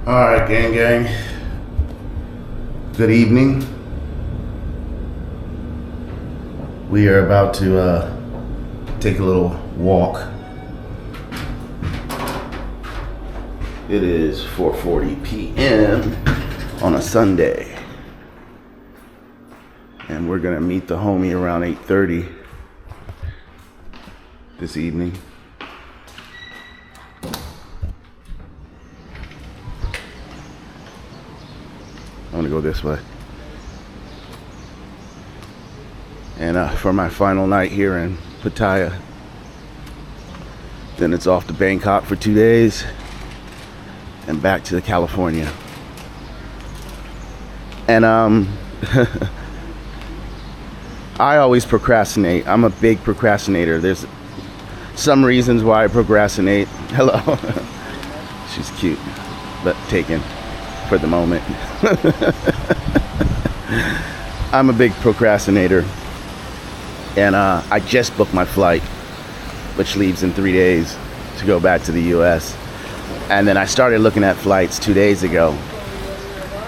Alright, gang. Good evening. We are about to take a little walk. It is 4:40 p.m. on a Sunday. And we're gonna meet the homie around 8:30 this evening. I'm gonna go this way. And for my final night here in Pattaya. Then it's off to Bangkok for 2 days and back to California. And I always procrastinate. I'm a big procrastinator. There's some reasons why I procrastinate. Hello. She's cute, but taken for the moment. I'm a big procrastinator. And I just booked my flight, which leaves in 3 days to go back to the US. And then I started looking at flights 2 days ago.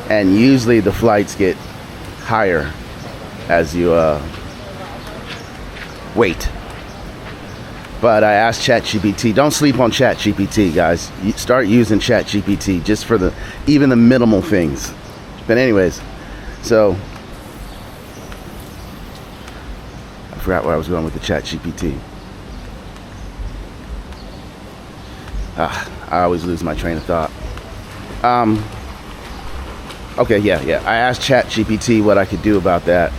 And usually the flights get higher as you wait. But I asked ChatGPT, don't sleep on ChatGPT, guys. Start using ChatGPT just for even the minimal things. But anyways, so I forgot where I was going with the ChatGPT. I always lose my train of thought. Okay, yeah. I asked ChatGPT what I could do about that.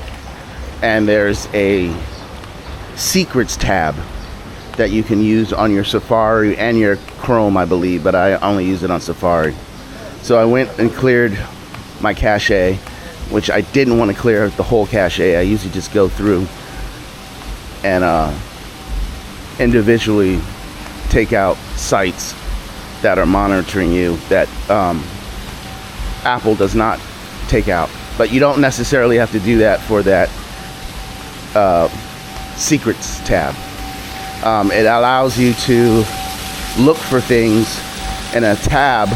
And there's a secrets tab that you can use on your Safari and your Chrome, I believe, but I only use it on Safari. So I went and cleared my cache, which I didn't want to clear the whole cache. I usually just go through and individually take out sites that are monitoring you that Apple does not take out. But you don't necessarily have to do that for that secrets tab. It allows you to look for things in a tab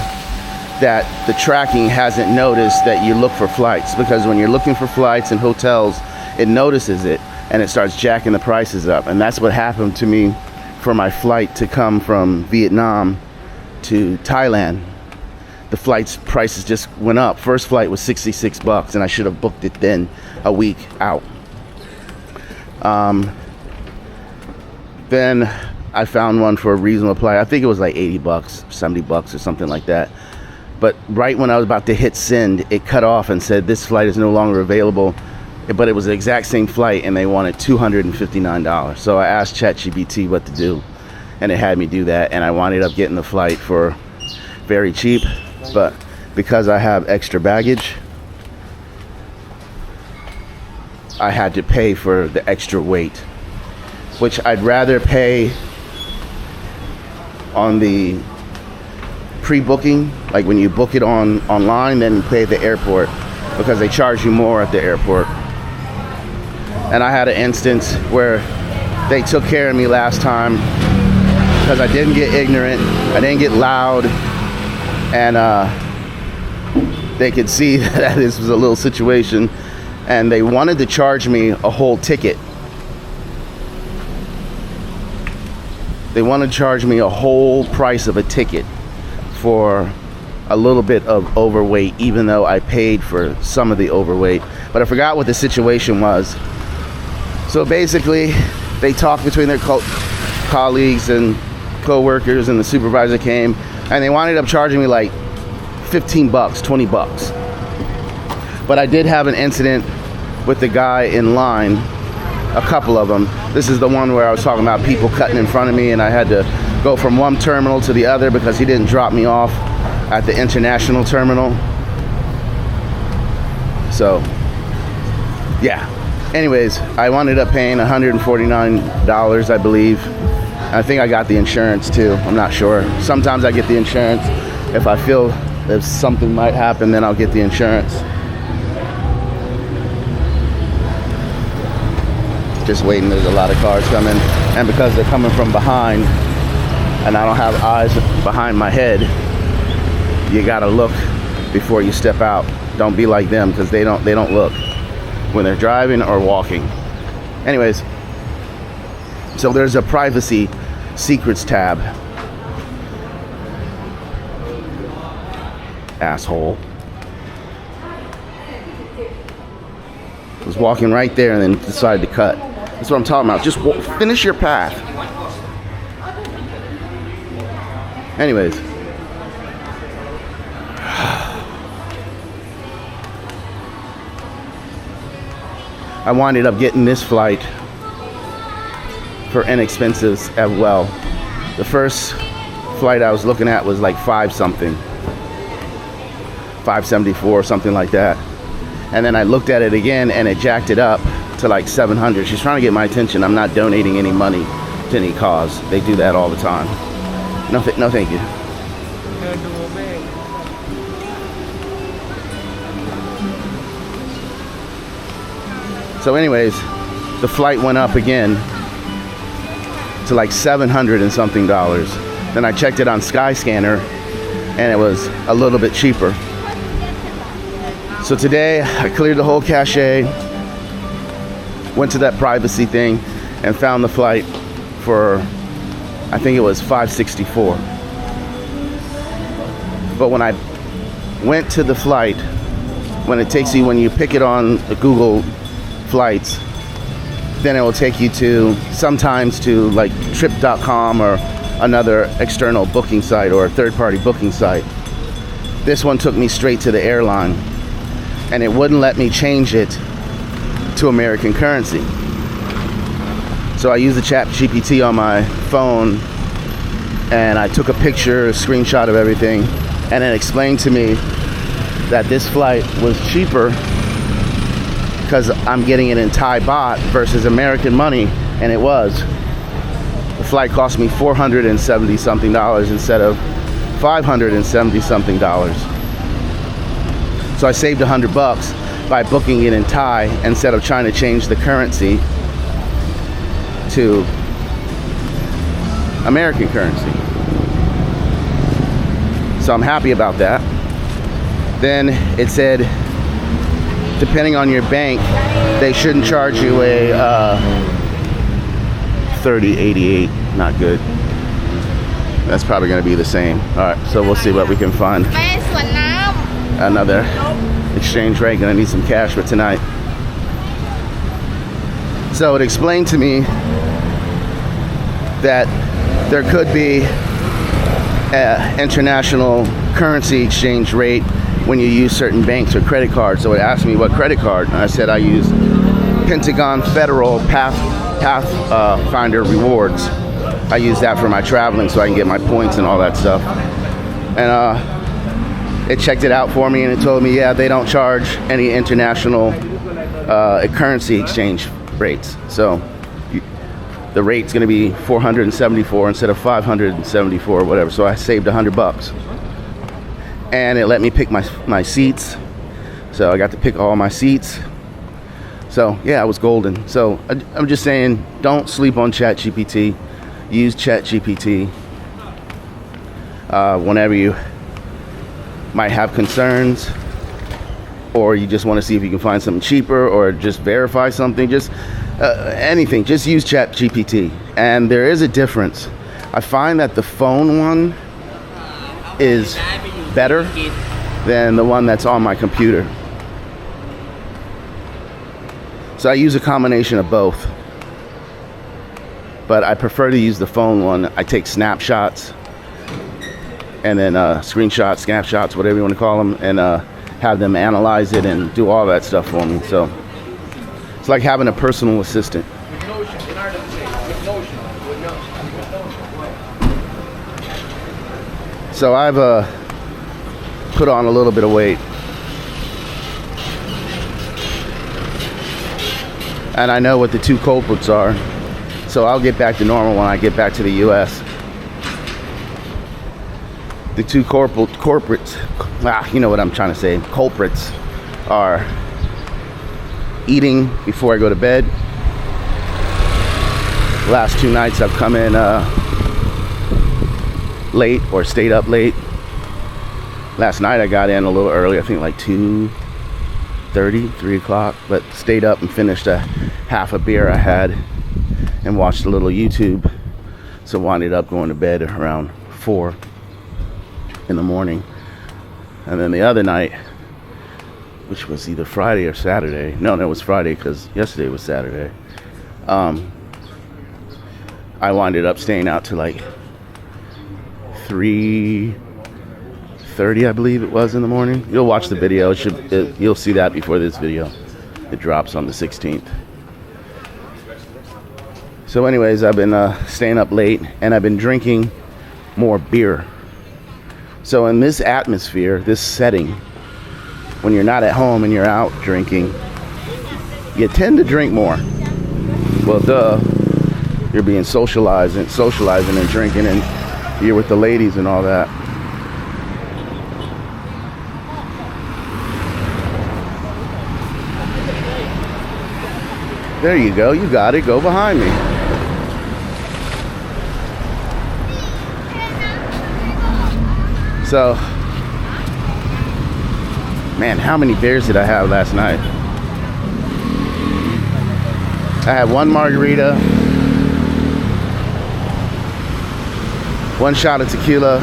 that the tracking hasn't noticed that you look for flights, because when you're looking for flights and hotels, it notices it and it starts jacking the prices up. And that's what happened to me for my flight to come from Vietnam to Thailand. The flight's prices just went up. First flight was $66 and I should have booked it then a week out. Then I found one for a reasonable price. I think it was like $80, $70 or something like that. But right when I was about to hit send, it cut off and said this flight is no longer available. But it was the exact same flight and they wanted $259. So I asked ChatGPT what to do and it had me do that. And I wound up getting the flight for very cheap. But because I have extra baggage, I had to pay for the extra weight, which I'd rather pay on the pre-booking, like when you book it online, than pay at the airport, because they charge you more at the airport. And I had an instance where they took care of me last time because I didn't get ignorant, I didn't get loud, and they could see that this was a little situation, and they wanted to charge me a whole ticket. They want to charge me a whole price of a ticket for a little bit of overweight, even though I paid for some of the overweight. But I forgot what the situation was. So basically, they talked between their colleagues and co-workers, and the supervisor came, and they wound up charging me like $15, $20. But I did have an incident with the guy in line, a couple of them. This is the one where I was talking about people cutting in front of me, and I had to go from one terminal to the other because he didn't drop me off at the international terminal. So, yeah. Anyways, I wound up paying $149, I believe. I think I got the insurance too. I'm not sure. Sometimes I get the insurance. If I feel if something might happen, then I'll get the insurance. Just waiting. There's a lot of cars coming, and because they're coming from behind and I don't have eyes behind my head, you gotta look before you step out. Don't be like them, because they don't look when they're driving or walking. Anyways, so there's a privacy secrets tab. Asshole. Was walking right there and then decided to cut. That's what I'm talking about. Just finish your path. Anyways. I winded up getting this flight for inexpensive as well. The first flight I was looking at was like 574, something like that. And then I looked at it again and it jacked it up to like 700. She's trying to get my attention. I'm not donating any money to any cause. They do that all the time. No, thank you. So anyways, the flight went up again to like 700 and something dollars. Then I checked it on Skyscanner and it was a little bit cheaper. So today I cleared the whole cache, went to that privacy thing and found the flight for, I think it was 564. But when I went to the flight, when it takes you, when you pick it on the Google Flights, then it will take you to sometimes to like trip.com or another external booking site or a third-party booking site. This one took me straight to the airline and it wouldn't let me change it to American currency. So I used the chat GPT on my phone and I took a picture, a screenshot of everything, and it explained to me that this flight was cheaper because I'm getting it in Thai baht versus American money, and it was. The flight cost me $470 something instead of $570 something. So I saved $100 by booking it in Thai instead of trying to change the currency to American currency. So I'm happy about that. Then it said, depending on your bank, they shouldn't charge you a 3088. Not good. That's probably going to be the same. All right, so we'll see what we can find. Another exchange rate. Going to need some cash for tonight. So it explained to me that there could be an international currency exchange rate when you use certain banks or credit cards. So it asked me what credit card, and I said I use Pentagon Federal Pathfinder Rewards. I use that for my traveling so I can get my points and all that stuff. And it checked it out for me and it told me, yeah, they don't charge any international currency exchange rates. So the rate's going to be 474 instead of 574 or whatever. So I saved $100. And it let me pick my seats. So I got to pick all my seats. So yeah, I was golden. So I'm just saying, don't sleep on ChatGPT. Use ChatGPT whenever you might have concerns, or you just want to see if you can find something cheaper, or just verify something. Just anything. Just use ChatGPT. And there is a difference. I find that the phone one is better than the one that's on my computer. So I use a combination of both, but I prefer to use the phone one. I take snapshots and then screenshots, snapshots, whatever you want to call them, and have them analyze it and do all that stuff for me. So it's like having a personal assistant. So I've put on a little bit of weight, and I know what the two culprits are, so I'll get back to normal when I get back to the US. The two culprits, you know what I'm trying to say, culprits are eating before I go to bed. Last 2 nights I've come in late or stayed up late, Last night I got in a little early, I think like 2:30, 3 o'clock, but stayed up and finished a half a beer I had and watched a little YouTube. So wound up going to bed around 4 in the morning. And then the other night, which was either Friday or Saturday. No, it was Friday because yesterday was Saturday. I wound up staying out to like 3:30, I believe it was, in the morning. You'll watch the video. You'll see that before this video. It drops on the 16th. So anyways, I've been staying up late and I've been drinking more beer. So in this atmosphere, this setting, when you're not at home and you're out drinking, you tend to drink more. Well, duh. You're being socializing and drinking, and you're with the ladies and all that. There you go. You got it. Go behind me. So, man, how many beers did I have last night? I had one margarita, one shot of tequila,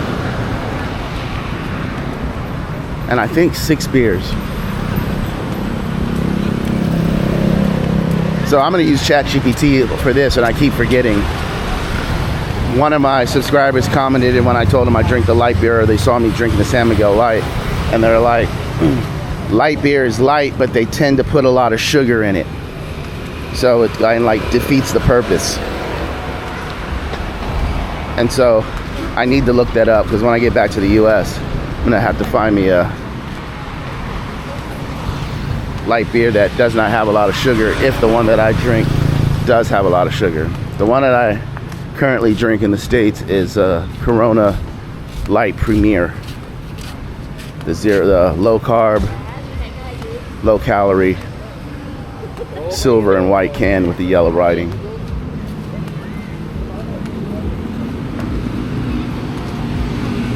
and I think 6 beers. So I'm going to use ChatGPT for this, and I keep forgetting. One of my subscribers commented, and when I told them I drink the light beer, they saw me drinking the San Miguel Light, and they're like, light beer is light, but they tend to put a lot of sugar in it. So it like defeats the purpose. And so I need to look that up, because when I get back to the US, I'm going to have to find me a light beer that does not have a lot of sugar, if the one that I drink does have a lot of sugar. The one that I currently drink in the States is Corona Light Premier. The low carb, low calorie, silver and white can with the yellow writing.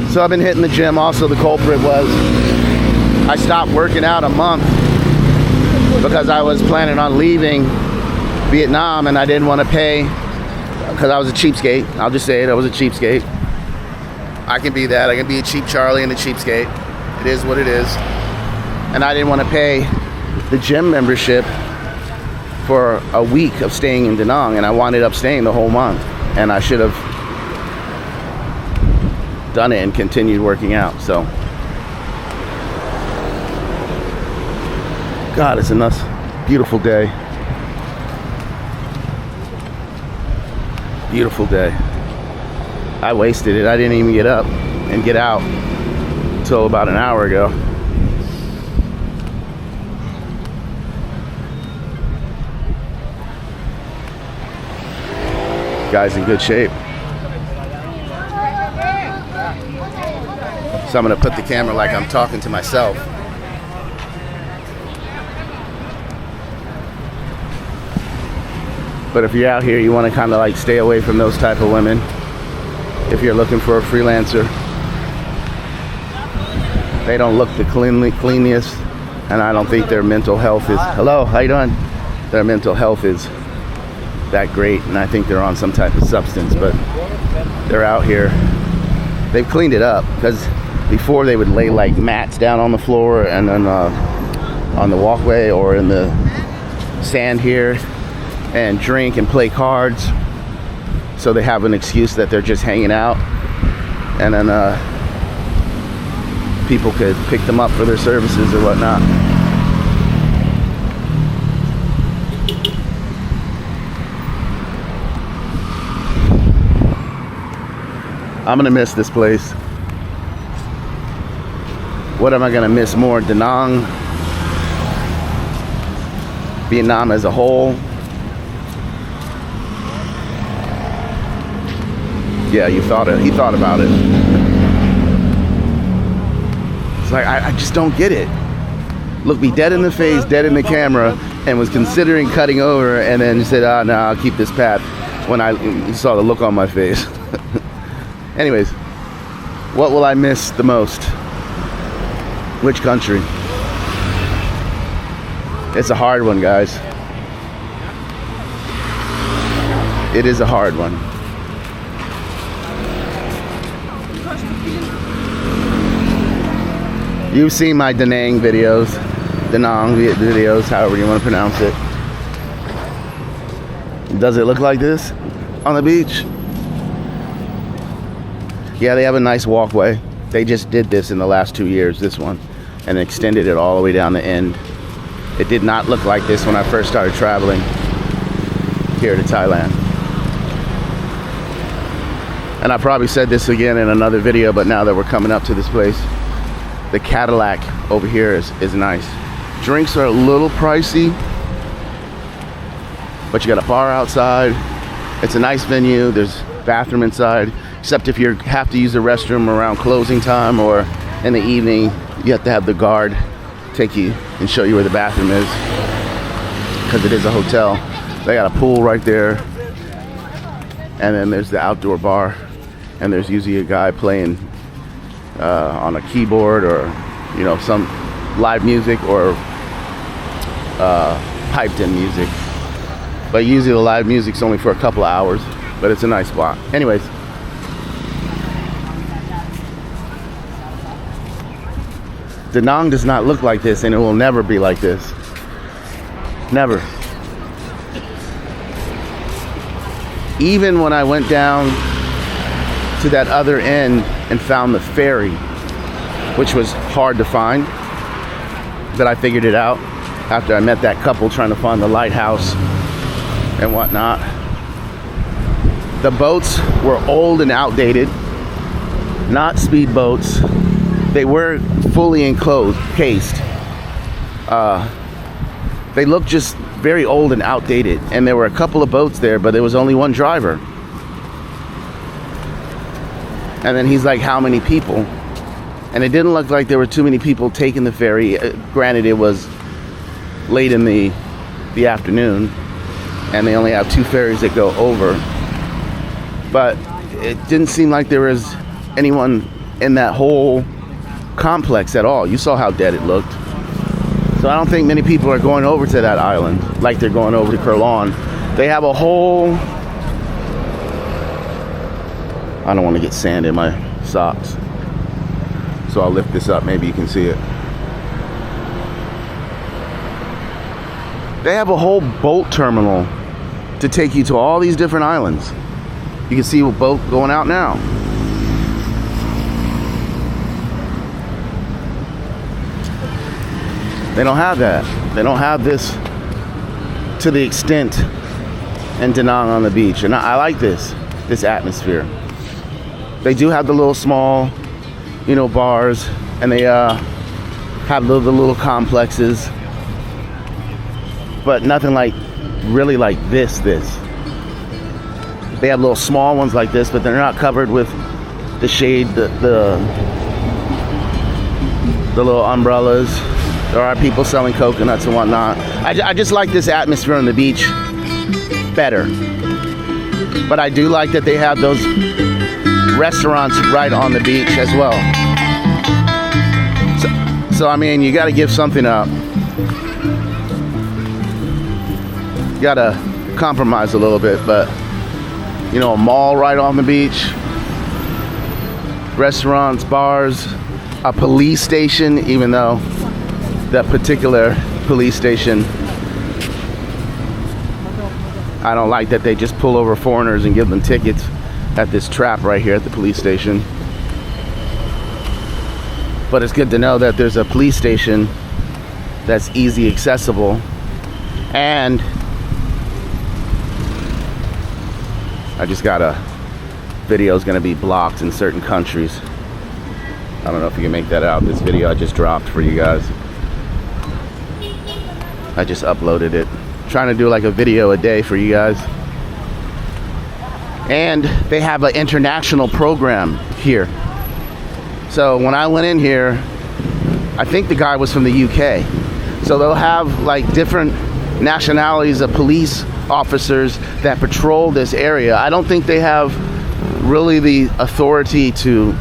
So I've been hitting the gym. Also, the culprit was I stopped working out a month because I was planning on leaving Vietnam, and I didn't want to pay, because I was a cheapskate. I'll just say it, I was a cheapskate. I can be that. I can be a cheap Charlie and a cheapskate. It is what it is. And I didn't want to pay the gym membership for a week of staying in Da Nang, and I wound up staying the whole month. And I should have done it and continued working out. So God, it's a nice, beautiful day. Beautiful day. I wasted it. I didn't even get up and get out until about an hour ago. Guy's in good shape. So I'm gonna put the camera like I'm talking to myself. But if you're out here, you want to kind of like stay away from those type of women. If you're looking for a freelancer, they don't look the cleanest, and I don't think their mental health is, hello, how you doing? Their mental health is that great, and I think they're on some type of substance, but they're out here. They've cleaned it up, because before they would lay like mats down on the floor and then on the walkway or in the sand here, and drink and play cards, so they have an excuse that they're just hanging out, and then people could pick them up for their services or whatnot. I'm gonna miss this place. What am I gonna miss more? Da Nang, Vietnam as a whole. Yeah, he thought about it. It's like, I just don't get it. Looked me dead in the face, dead in the camera, and was considering cutting over, and then said, no, I'll keep this path, when I saw the look on my face. Anyways, what will I miss the most? Which country? It's a hard one, guys. It is a hard one. You've seen my Da Nang videos, however you want to pronounce it. Does it look like this on the beach? Yeah, they have a nice walkway. They just did this in the last 2 years, this one, and extended it all the way down the end. It did not look like this when I first started traveling here to Thailand. And I probably said this again in another video, but now that we're coming up to this place, the Cadillac over here is nice. Drinks are a little pricey, but you got a bar outside. It's a nice venue. There's a bathroom inside, except if you have to use the restroom around closing time or in the evening, you have to have the guard take you and show you where the bathroom is, because it is a hotel. They got a pool right there, and then there's the outdoor bar, and there's usually a guy playing on a keyboard or, you know, some live music or piped in music. But usually the live music's only for a couple of hours, but it's a nice spot. Anyways, Da Nang does not look like this, and it will never be like this. Never. Even when I went down to that other end and found the ferry, which was hard to find, but I figured it out after I met that couple trying to find the lighthouse and whatnot. The boats were old and outdated, not speedboats. They were fully encased. They looked just very old and outdated, and there were a couple of boats there, but there was only one driver. And then he's like, how many people? And it didn't look like there were too many people taking the ferry. Granted, it was late in the afternoon, and they only have 2 ferries that go over. But it didn't seem like there was anyone in that whole complex at all. You saw how dead it looked. So I don't think many people are going over to that island like they're going over to Kurlawn. They have a whole... I don't want to get sand in my socks, so I'll lift this up, maybe you can see it. They have a whole boat terminal to take you to all these different islands. You can see a boat going out now. They don't have that. They don't have this to the extent in Da Nang on the beach. And I like this atmosphere. They do have the little small, you know, bars, and they have the little complexes, but nothing like really like this. They have little small ones like this, but they're not covered with the shade, the little umbrellas. There are people selling coconuts and whatnot. I just like this atmosphere on the beach better. But I do like that they have those restaurants right on the beach as well. So I mean, you got to give something up. You got to compromise a little bit, but you know, a mall right on the beach, restaurants, bars, a police station, even though that particular police station, I don't like that they just pull over foreigners and give them tickets at this trap right here at the police station. But it's good to know that there's a police station that's easy accessible, and I just got a video is going to be blocked in certain countries. I don't know if you can make that out. This video I just dropped for you guys. I just uploaded it. Trying to do like a video a day for you guys. And they have an international program here. So when I went in here, I think the guy was from the UK. So they'll have like different nationalities of police officers that patrol this area. I don't think they have really the authority to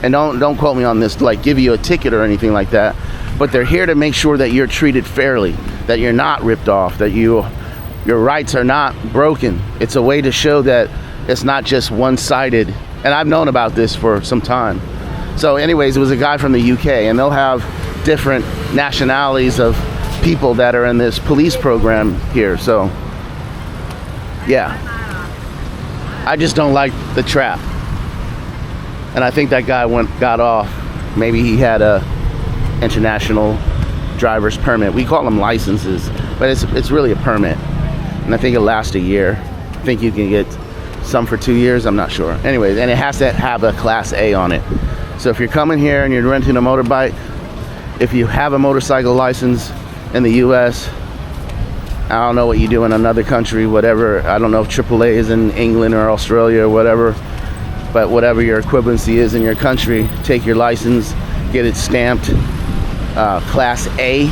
and don't quote me on this to like give you a ticket or anything like that, but they're here to make sure that you're treated fairly, that you're not ripped off, that your rights are not broken. It's a way to show that it's not just one-sided, and I've known about this for some time. So anyways, it was a guy from the UK, and they'll have different nationalities of people that are in this police program here. So yeah, I just don't like the trap, and I think that guy got off. Maybe he had a international driver's permit. We call them licenses, but it's really a permit, and I think it lasts a year. I think you can get some for 2 years, I'm not sure. Anyways, and it has to have a class A on it. So if you're coming here and you're renting a motorbike, if you have a motorcycle license in the US, I don't know what you do in another country, whatever. I don't know if AAA is in England or Australia or whatever, but whatever your equivalency is in your country, take your license, get it stamped class A,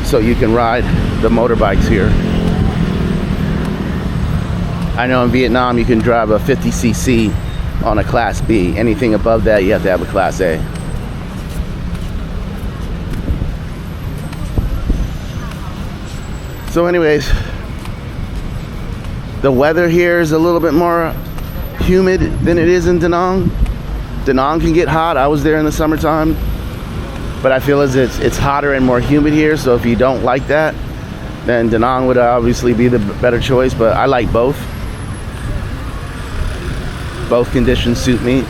so you can ride the motorbikes here. I know in Vietnam you can drive a 50cc on a class B. Anything above that you have to have a class A. So anyways, the weather here is a little bit more humid than it is in Da Nang. Da Nang can get hot. I was there in the summertime, but I feel as it's hotter and more humid here. So if you don't like that, then Da Nang would obviously be the better choice, but I like both. Both conditions suit me.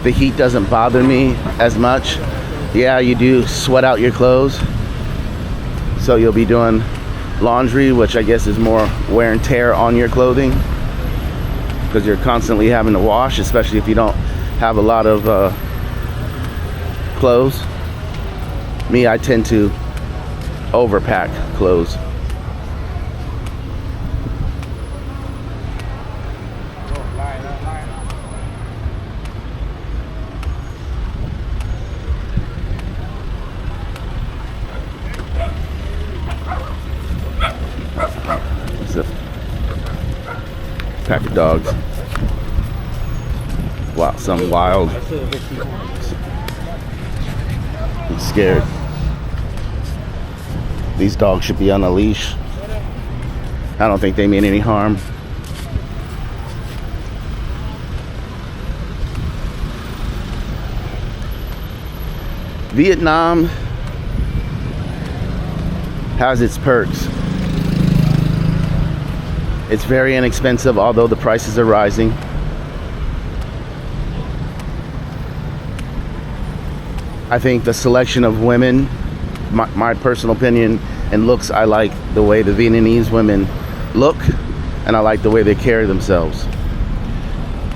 The heat doesn't bother me as much. Yeah, you do sweat out your clothes, so you'll be doing laundry, which I guess is more wear and tear on your clothing, because you're constantly having to wash, especially if you don't have a lot of clothes. Me, I tend to overpack clothes. It's a pack of dogs. Wow, some wild. I'm scared. These dogs should be on a leash. I don't think they mean any harm. Vietnam has its perks. It's very inexpensive, although the prices are rising. I think the selection of women, my personal opinion and looks, I like the way the Vietnamese women look, and I like the way they carry themselves.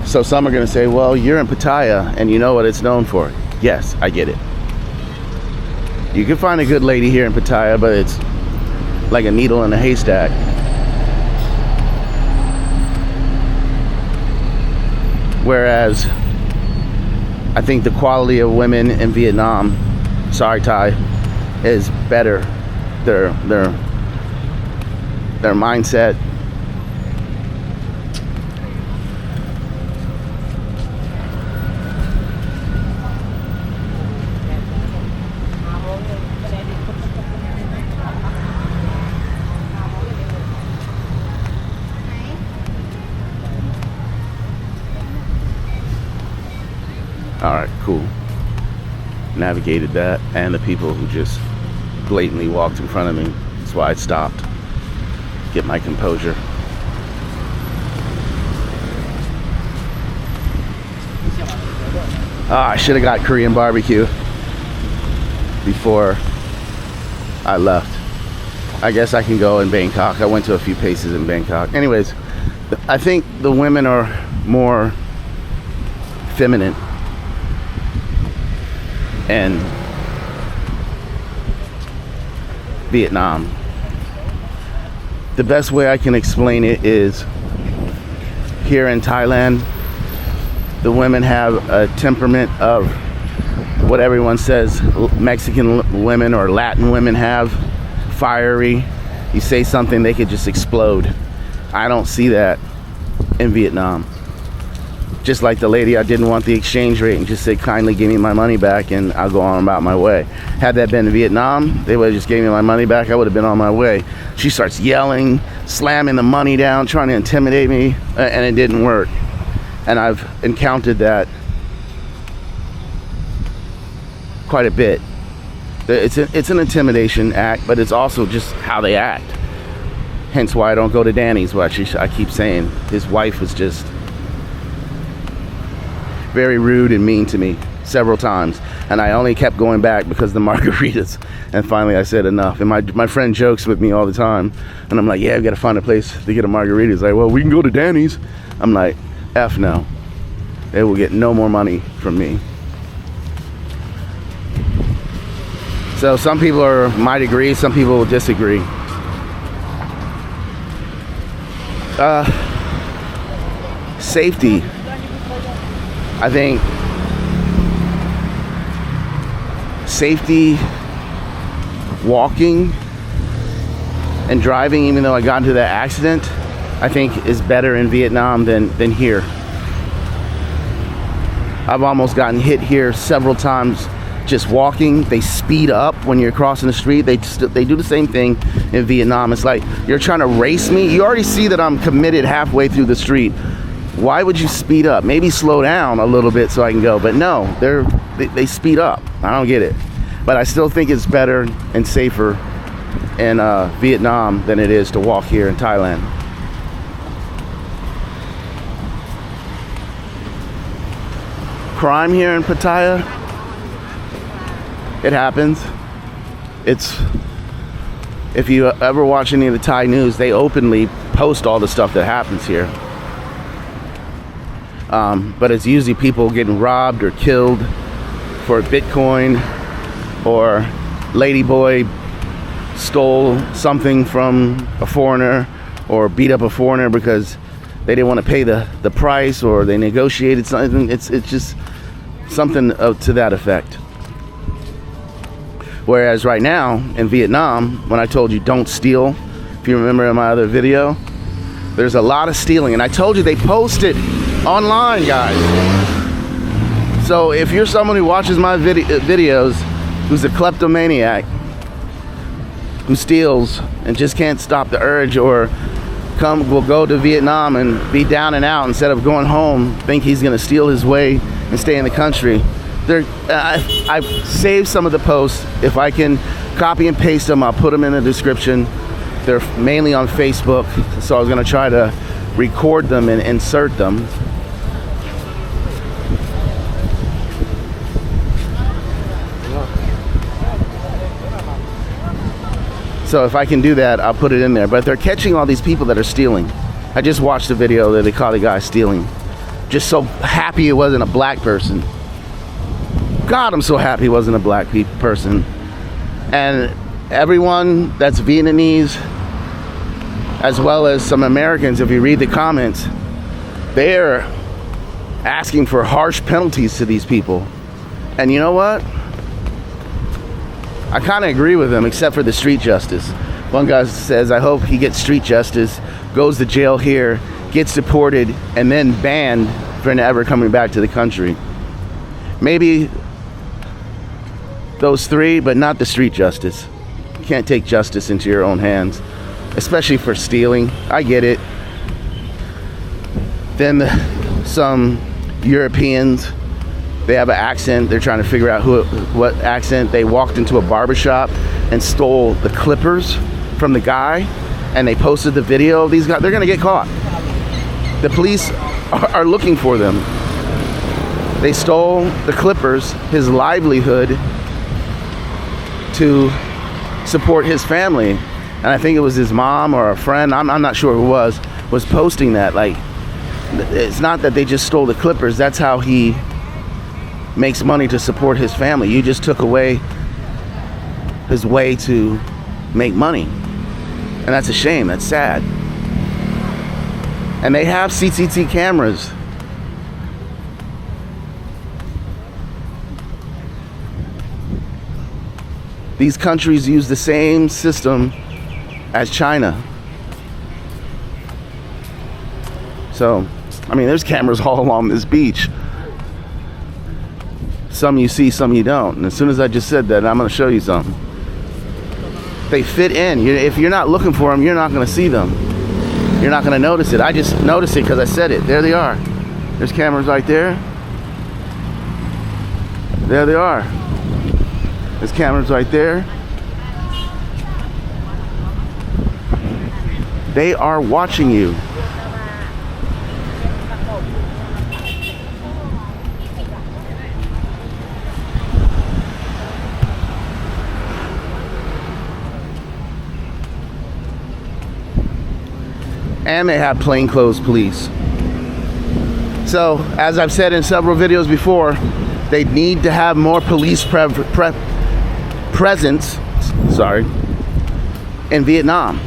So some are going to say, well, you're in Pattaya and you know what it's known for. Yes, I get it. You can find a good lady here in Pattaya, but it's like a needle in a haystack. Whereas I think the quality of women in Vietnam, sorry Thai, is better. Their mindset. Alright, cool. Navigated that, and the people who just blatantly walked in front of me. That's why I stopped. Get my composure. I should have got Korean barbecue before I left. I guess I can go in Bangkok. I went to a few places in Bangkok. Anyways, I think the women are more feminine and Vietnam. The best way I can explain it is here in Thailand, the women have a temperament of what everyone says Mexican women or Latin women have. Fiery. You say something, they could just explode. I don't see that in Vietnam. Just like the lady, I didn't want the exchange rate and just said, kindly give me my money back and I'll go on about my way. Had that been in Vietnam, they would have just gave me my money back. I would have been on my way. She starts yelling, slamming the money down, trying to intimidate me, and it didn't work. And I've encountered that quite a bit. It's an intimidation act, but it's also just how they act. Hence why I don't go to Danny's, which I keep saying. His wife was just very rude and mean to me several times, and I only kept going back because of the margaritas. And finally I said enough. And my friend jokes with me all the time, and I'm like, yeah, we gotta find a place to get a margarita. He's like, well, we can go to Danny's. I'm like, F no. They will get no more money from me. So some people might agree, some people will disagree. Safety. I think safety, walking and driving, even though I got into that accident, I think is better in Vietnam than here. I've almost gotten hit here several times just walking. They speed up when you're crossing the street. They do the same thing in Vietnam. It's like you're trying to race me. You already see that I'm committed halfway through the street. Why would you speed up? Maybe slow down a little bit so I can go. But no, they speed up. I don't get it. But I still think it's better and safer in Vietnam than it is to walk here in Thailand. Crime here in Pattaya, it happens. If you ever watch any of the Thai news, they openly post all the stuff that happens here. But it's usually people getting robbed or killed for Bitcoin, or ladyboy stole something from a foreigner or beat up a foreigner because they didn't want to pay the price, or they negotiated something. It's just something to that effect. Whereas right now in Vietnam, when I told you don't steal, if you remember in my other video, there's a lot of stealing. And I told you they post it online, guys. So if you're someone who watches my videos, who's a kleptomaniac, who steals and just can't stop the urge, or will go to Vietnam and be down and out instead of going home, think he's gonna steal his way and stay in the country. I've saved some of the posts. If I can copy and paste them, I'll put them in the description. They're mainly on Facebook, so I was gonna try to record them and insert them. So if I can do that, I'll put it in there. But they're catching all these people that are stealing. I just watched a video that they caught the guy stealing. Just so happy it wasn't a black person. God, I'm so happy it wasn't a black person. And everyone that's Vietnamese, as well as some Americans, if you read the comments, they're asking for harsh penalties to these people. And you know what? I kind of agree with them, except for the street justice. One guy says, I hope he gets street justice, goes to jail here, gets deported, and then banned from ever coming back to the country. Maybe those three, but not the street justice. You can't take justice into your own hands, especially for stealing. I get it. Then some Europeans, they have an accent. They're trying to figure out what accent. They walked into a barbershop and stole the clippers from the guy, and they posted the video of these guys. They're gonna get caught. The police are looking for them. They stole the clippers, his livelihood, to support his family. And I think it was his mom or a friend, I'm not sure who was posting that. Like, it's not that they just stole the clippers. That's how he makes money to support his family. You just took away his way to make money. And that's a shame. That's sad. And they have CCTV cameras. These countries use the same system as China. So I mean, there's cameras all along this beach. Some you see, some you don't. And as soon as I just said that, I'm going to show you something. They fit in. If you're not looking for them, you're not going to see them. You're not going to notice it. I just noticed it because I said it. There they are. There's cameras right there. There they are. There's cameras right there. They are watching you. And they have plainclothes police. So, as I've said in several videos before, they need to have more police presence, in Vietnam.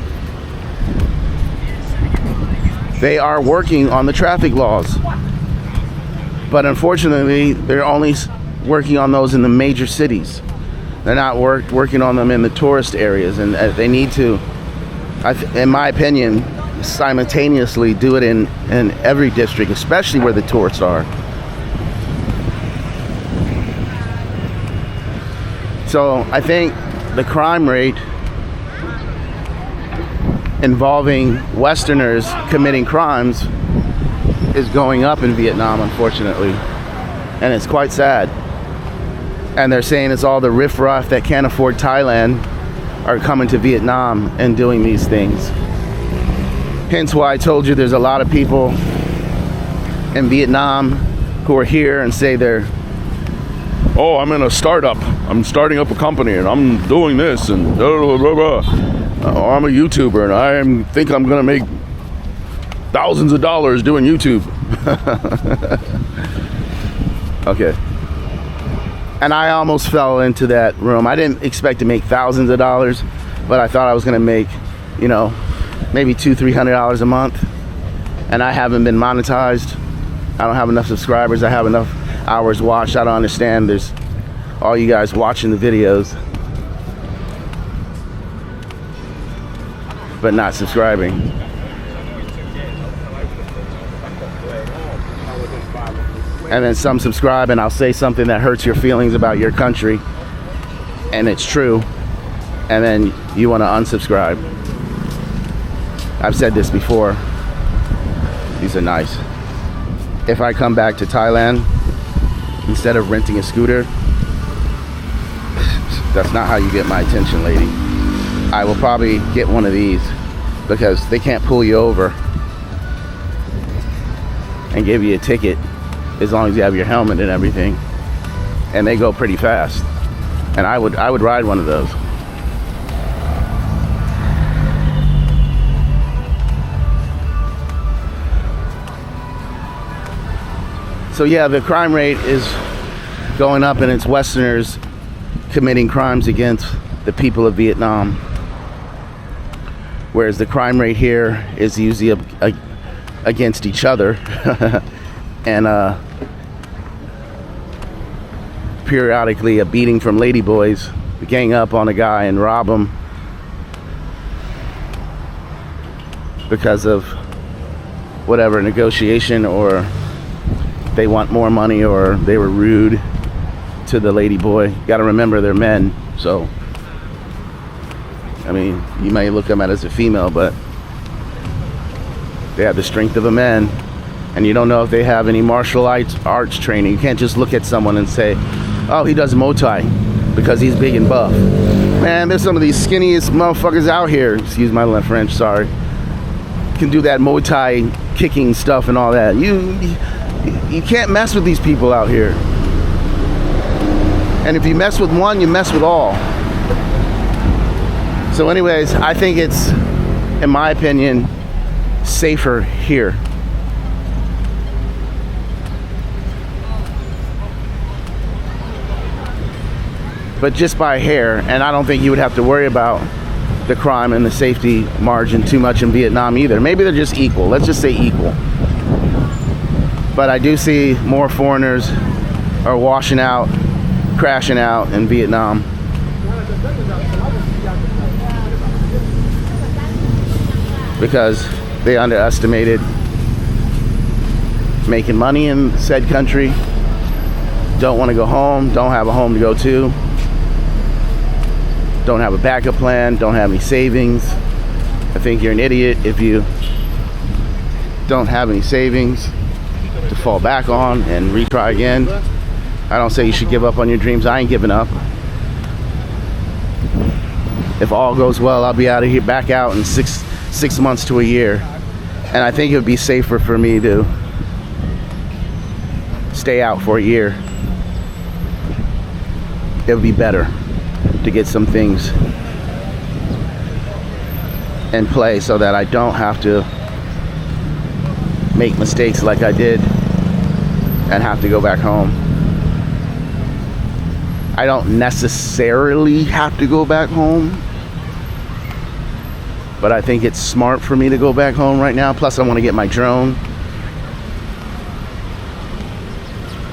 They are working on the traffic laws. But unfortunately, they're only working on those in the major cities. They're not working on them in the tourist areas. And they need to, in my opinion, simultaneously do it in every district, especially where the tourists are. So I think the crime rate involving Westerners committing crimes is going up in Vietnam, unfortunately, and it's quite sad. And they're saying it's all the riffraff that can't afford Thailand are coming to Vietnam and doing these things. Hence why I told you there's a lot of people in Vietnam who are here and say oh, I'm in a startup. I'm starting up a company and I'm doing this and blah, blah, blah, blah. Or I'm a YouTuber and I think I'm going to make thousands of dollars doing YouTube. Okay. And I almost fell into that room. I didn't expect to make thousands of dollars, but I thought I was going to make, maybe $200-300 a month. And I haven't been monetized. I don't have enough subscribers. I have enough hours watched. I don't understand. There's all you guys watching the videos but not subscribing. And then some subscribe and I'll say something that hurts your feelings about your country and it's true, and then you want to unsubscribe. I've said this before. These are nice. If I come back to Thailand, instead of renting a scooter, that's not how you get my attention, lady. I will probably get one of these because they can't pull you over and give you a ticket as long as you have your helmet and everything. And they go pretty fast. And I would ride one of those. So yeah, the crime rate is going up and it's Westerners committing crimes against the people of Vietnam. Whereas the crime rate here is usually against each other. And periodically a beating from ladyboys gang up on a guy and rob him because of whatever negotiation, or they want more money, or they were rude to the lady boy. Got to remember they're men, so I mean, you may look them at as a female, but they have the strength of a man. And you don't know if they have any martial arts training. You can't just look at someone and say, oh, he does Muay Thai because he's big and buff. Man, there's some of these skinniest motherfuckers out here, excuse my French, sorry, can do that Muay Thai kicking stuff and all that. You can't mess with these people out here. And if you mess with one, you mess with all. So anyways, I think it's, in my opinion, safer here. But just by a hair, and I don't think you would have to worry about the crime and the safety margin too much in Vietnam either. Maybe they're just equal. Let's just say equal. But I do see more foreigners are washing out, crashing out in Vietnam. Because they underestimated making money in said country, don't want to go home, don't have a home to go to, don't have a backup plan, don't have any savings. I think you're an idiot if you don't have any savings to fall back on and retry again. I don't say you should give up on your dreams. I ain't giving up. If all goes well, I'll be out of here, back out in six months to a year. And I think it would be safer for me to stay out for a year. It would be better to get some things in play so that I don't have to make mistakes like I did and have to go back home. I don't necessarily have to go back home, but I think it's smart for me to go back home right now. Plus I want to get my drone.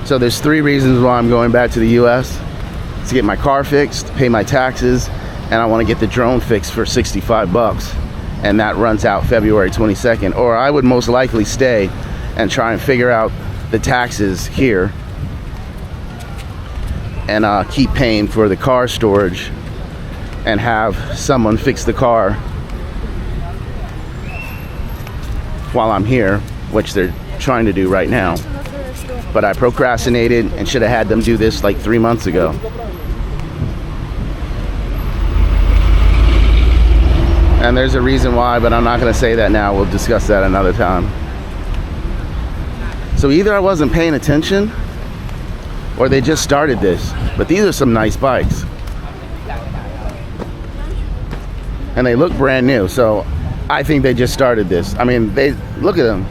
So there's 3 reasons why I'm going back to the US. To get my car fixed, pay my taxes, and I want to get the drone fixed for $65. And that runs out February 22nd. Or I would most likely stay and try and figure out the taxes here and keep paying for the car storage and have someone fix the car while I'm here, which they're trying to do right now. But I procrastinated and should have had them do this like 3 months ago. And there's a reason why, but I'm not going to say that now. We'll discuss that another time. So either I wasn't paying attention or they just started this. But these are some nice bikes. And they look brand new. So I think they just started this. I mean, they look at them.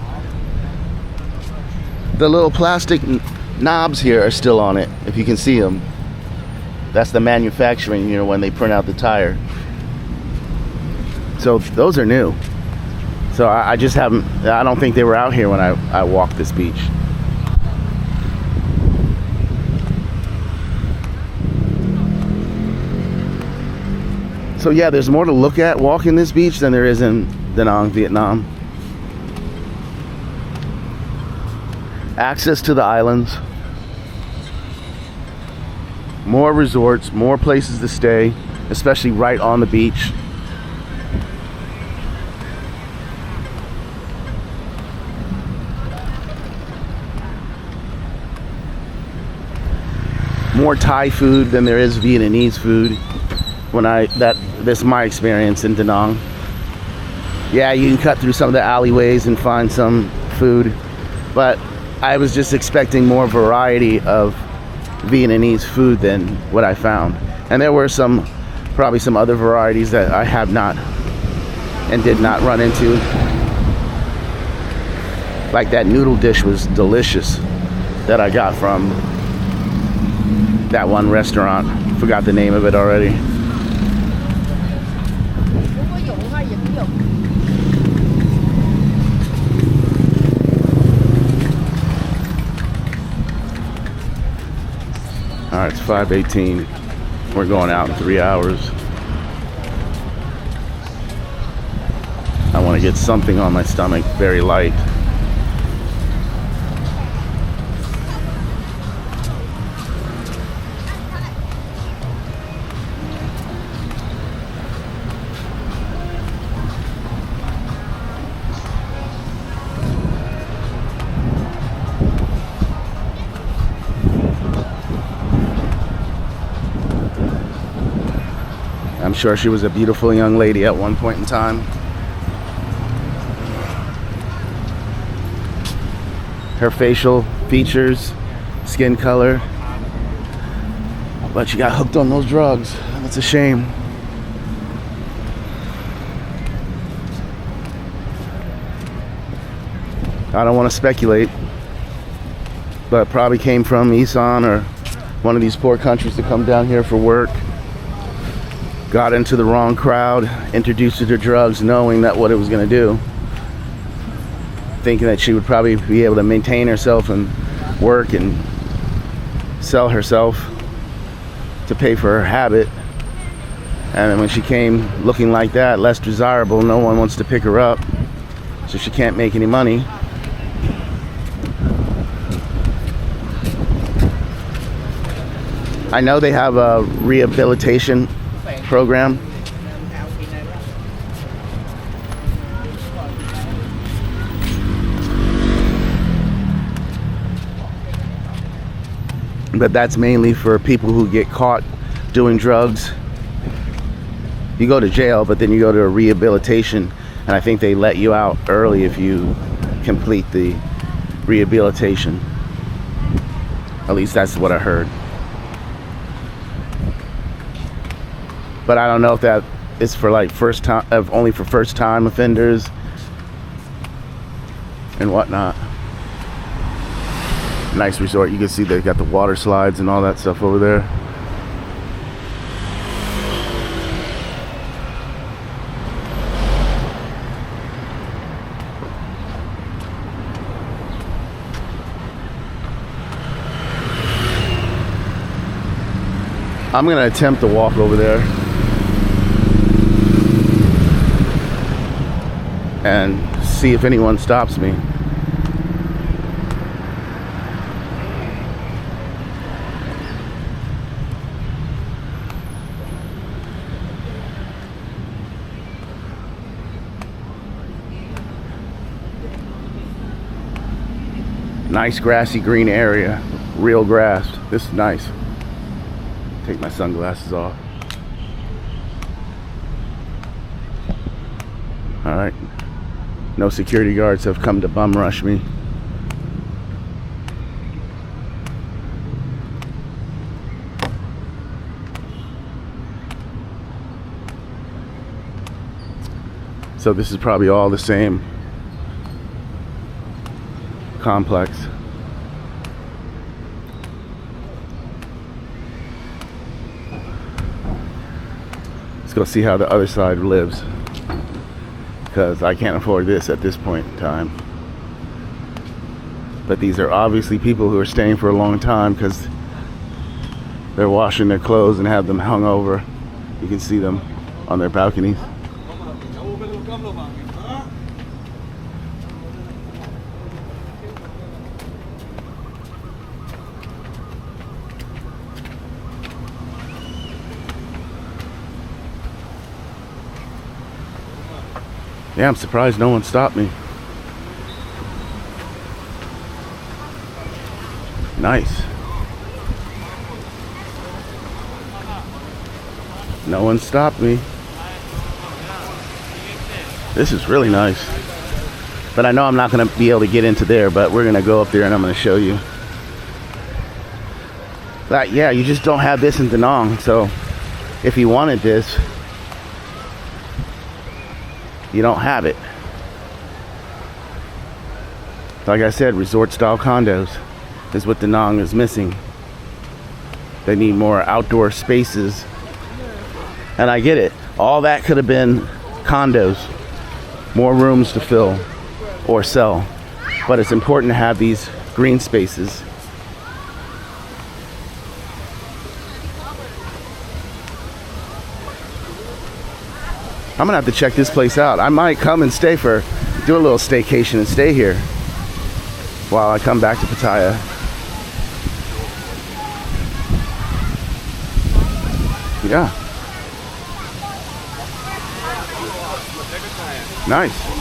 The little plastic knobs here are still on it, if you can see them. That's the manufacturing, you know, when they print out the tire. So those are new. So I just haven't, I don't think they were out here when I walked this beach. So yeah, there's more to look at walking this beach than there is in Da Nang, Vietnam. Access to the islands, more resorts, more places to stay, especially right on the beach. More Thai food than there is Vietnamese food. This is my experience in Da Nang. Yeah, you can cut through some of the alleyways and find some food, but I was just expecting more variety of Vietnamese food than what I found. And there were probably some other varieties that I have not and did not run into. Like that noodle dish was delicious that I got from that one restaurant. Forgot the name of it already. All right, it's 5:18. We're going out in 3 hours. I want to get something on my stomach, very light. I'm sure she was a beautiful young lady at one point in time. Her facial features, skin color, but she got hooked on those drugs. That's a shame. I don't want to speculate, but probably came from Isan or one of these poor countries to come down here for work. Got into the wrong crowd, introduced her to drugs, knowing that what it was going to do. Thinking that she would probably be able to maintain herself and work and sell herself to pay for her habit. And then when she came looking like that, less desirable, no one wants to pick her up. So she can't make any money. I know they have a rehabilitation program. But that's mainly for people who get caught doing drugs. You go to jail, but then you go to a rehabilitation, and I think they let you out early if you complete the rehabilitation. At least that's what I heard. But I don't know if that is for like only for first time offenders and whatnot. Nice resort. You can see they got the water slides and all that stuff over there. I'm gonna attempt to walk over there and see if anyone stops me. Nice grassy green area, real grass. This is nice. Take my sunglasses off. All right. No security guards have come to bum rush me. So this is probably all the same complex. Let's go see how the other side lives, because I can't afford this at this point in time. But these are obviously people who are staying for a long time, because they're washing their clothes and have them hung over. You can see them on their balconies. Yeah, I'm surprised no one stopped me. Nice. No one stopped me. This is really nice. But I know I'm not going to be able to get into there, but we're going to go up there and I'm going to show you. But yeah, you just don't have this in Da Nang. So if you wanted this, you don't have it. Like I said, resort style condos is what Da Nang is missing. They need more outdoor spaces. And I get it. All that could have been condos. More rooms to fill or sell. But it's important to have these green spaces. I'm gonna have to check this place out. I might come and do a little staycation and stay here while I come back to Pattaya. Yeah. Nice.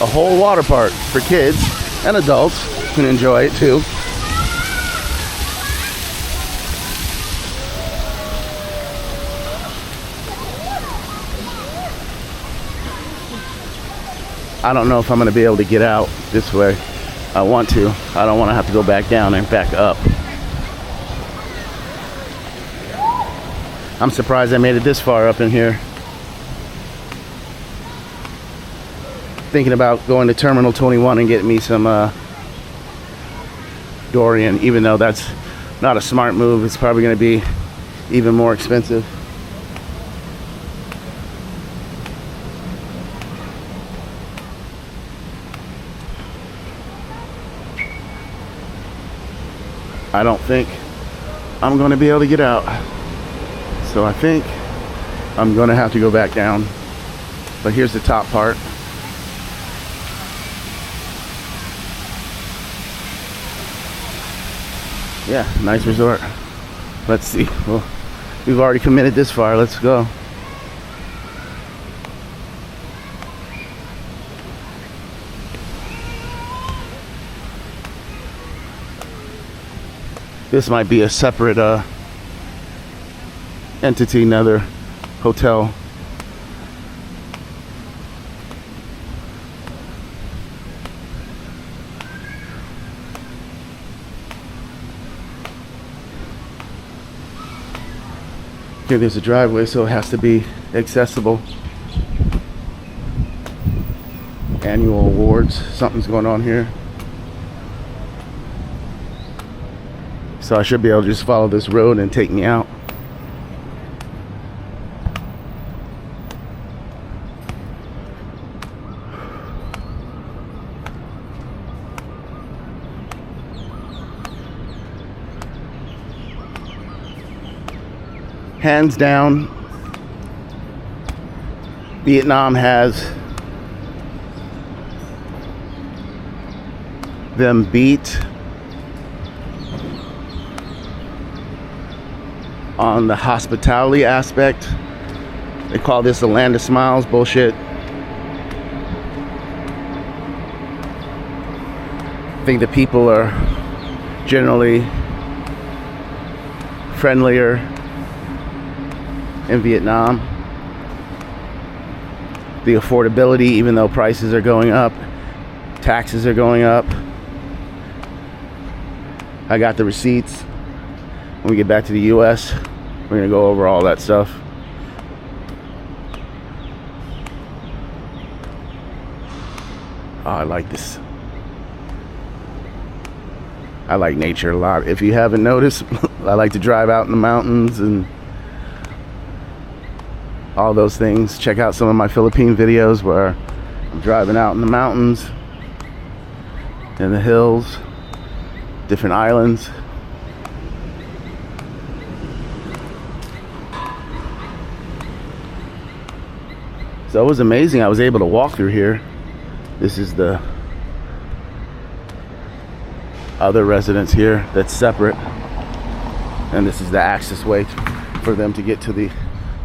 A whole water park for kids and adults can enjoy it too. I don't know if I'm going to be able to get out this way. I want to. I don't want to have to go back down and back up. I'm surprised I made it this far up in here. Thinking about going to Terminal 21 and getting me some Dorian, even though that's not a smart move. It's probably going to be even more expensive. I don't think I'm going to be able to get out. So I think I'm gonna have to go back down. But here's the top part. Yeah, nice resort. Let's see. Well, we've already committed this far. Let's go. This might be a separate entity, another hotel. Here there's a driveway, so it has to be accessible. Annual awards, something's going on here. So I should be able to just follow this road and take me out. Hands down, Vietnam has them beat on the hospitality aspect. They call this the land of smiles. Bullshit. I think the people are generally friendlier in Vietnam. The affordability, even though prices are going up, taxes are going up. I got the receipts. When we get back to the US, we're gonna go over all that stuff. Oh, I like this. I like nature a lot. If you haven't noticed, I like to drive out in the mountains and all those things. Check out some of my Philippine videos where I'm driving out in the mountains, in the hills, different islands. So it was amazing. I was able to walk through here. This is the other residence here that's separate. And this is the access way for them to get to the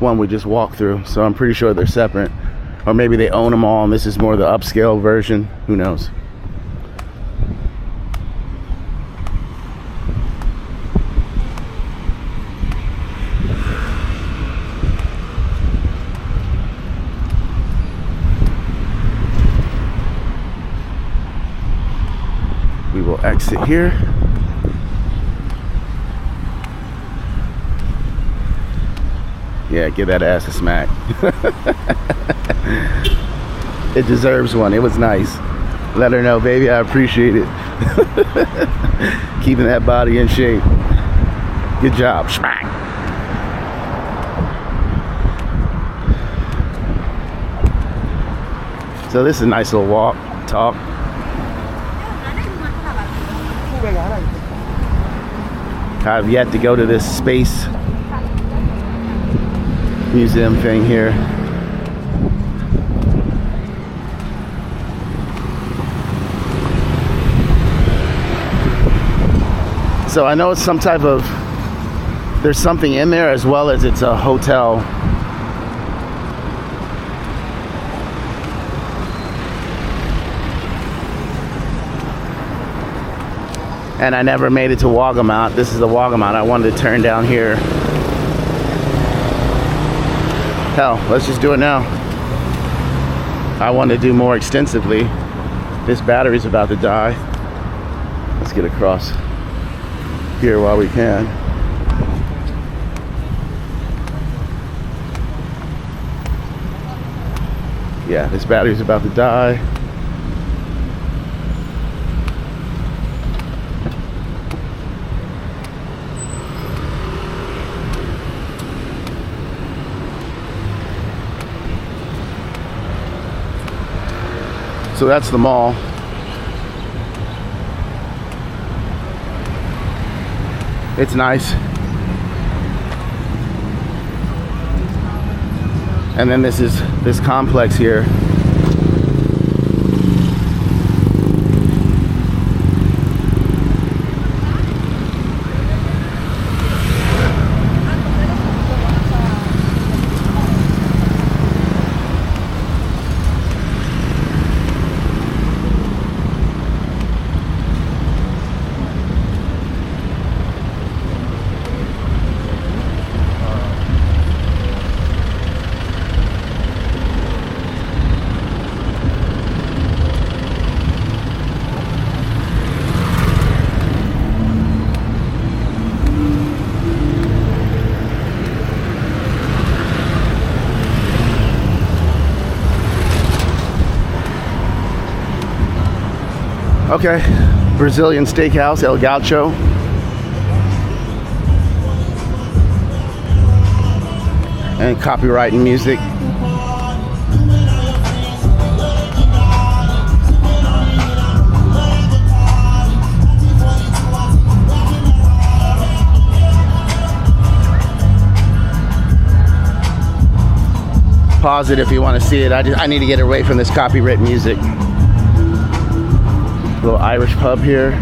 one we just walked through. So I'm pretty sure they're separate. Or maybe they own them all and this is more the upscale version. Who knows? We will exit here. Yeah, give that ass a smack. It deserves one. It was nice. Let her know, baby, I appreciate it. Keeping that body in shape. Good job. Smack. So this is a nice little walk, talk. I've yet to go to this space museum thing here. So I know it's some type of, there's something in there as well as it's a hotel. And I never made it to Wagamount. This is the Wagamount. I wanted to turn down here. Hell, let's just do it now. I want to do more extensively. This battery's about to die. Let's get across here while we can. Yeah, this battery's about to die. So that's the mall. It's nice. And then this is this complex here. Okay, Brazilian steakhouse, El Gaucho. And copyright and music. Pause it if you want to see it. I need to get away from this copyright music. Little Irish pub here.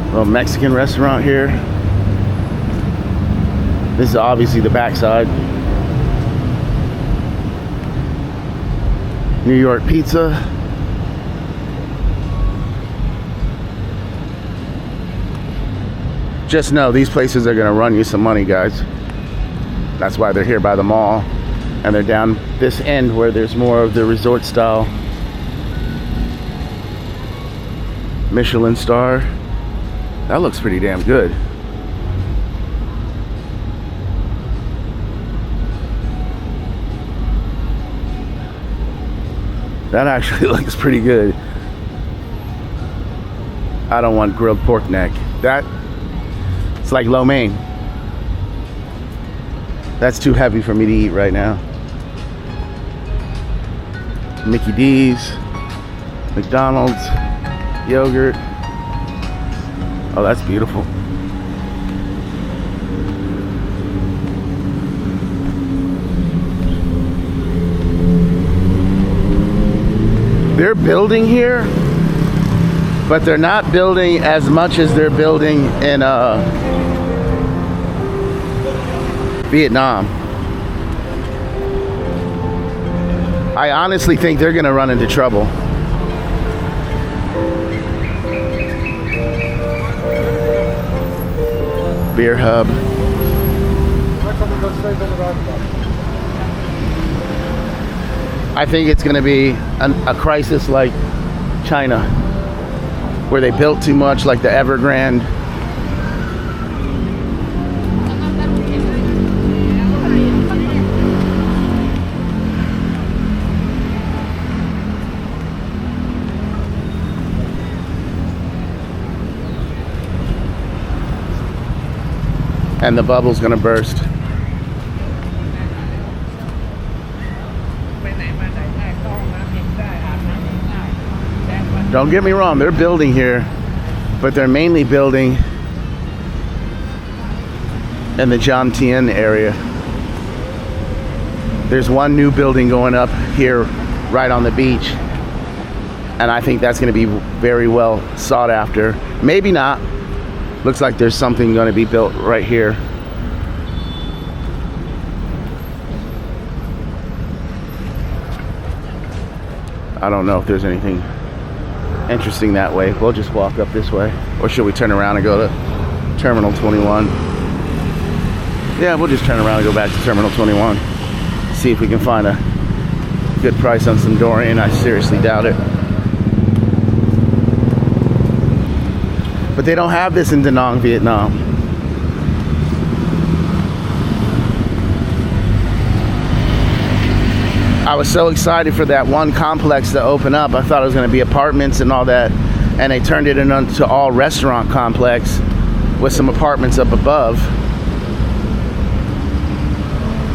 Little Mexican restaurant here. This is obviously the backside. New York pizza. Just know these places are gonna run you some money, guys. That's why they're here by the mall. And they're down this end where there's more of the resort style. Michelin star. That looks pretty damn good. That actually looks pretty good. I don't want grilled pork neck. It's like lo mein. That's too heavy for me to eat right now. Mickey D's, McDonald's, yogurt. Oh, that's beautiful. They're building here, but they're not building as much as they're building in Vietnam. I honestly think they're gonna run into trouble. Beer hub. I think it's gonna be a crisis like China, where they built too much, like the Evergrande. And the bubble's gonna burst. Don't get me wrong, they're building here, but they're mainly building in the John Tien area. There's one new building going up here right on the beach, and I think that's gonna be very well sought after. Maybe not. Looks like there's something going to be built right here. I don't know if there's anything interesting that way. We'll just walk up this way. Or should we turn around and go to Terminal 21? Yeah, we'll just turn around and go back to Terminal 21. See if we can find a good price on some Dorian. I seriously doubt it. But they don't have this in Da Nang, Vietnam. I was so excited for that one complex to open up. I thought it was going to be apartments and all that. And they turned it into all restaurant complex with some apartments up above.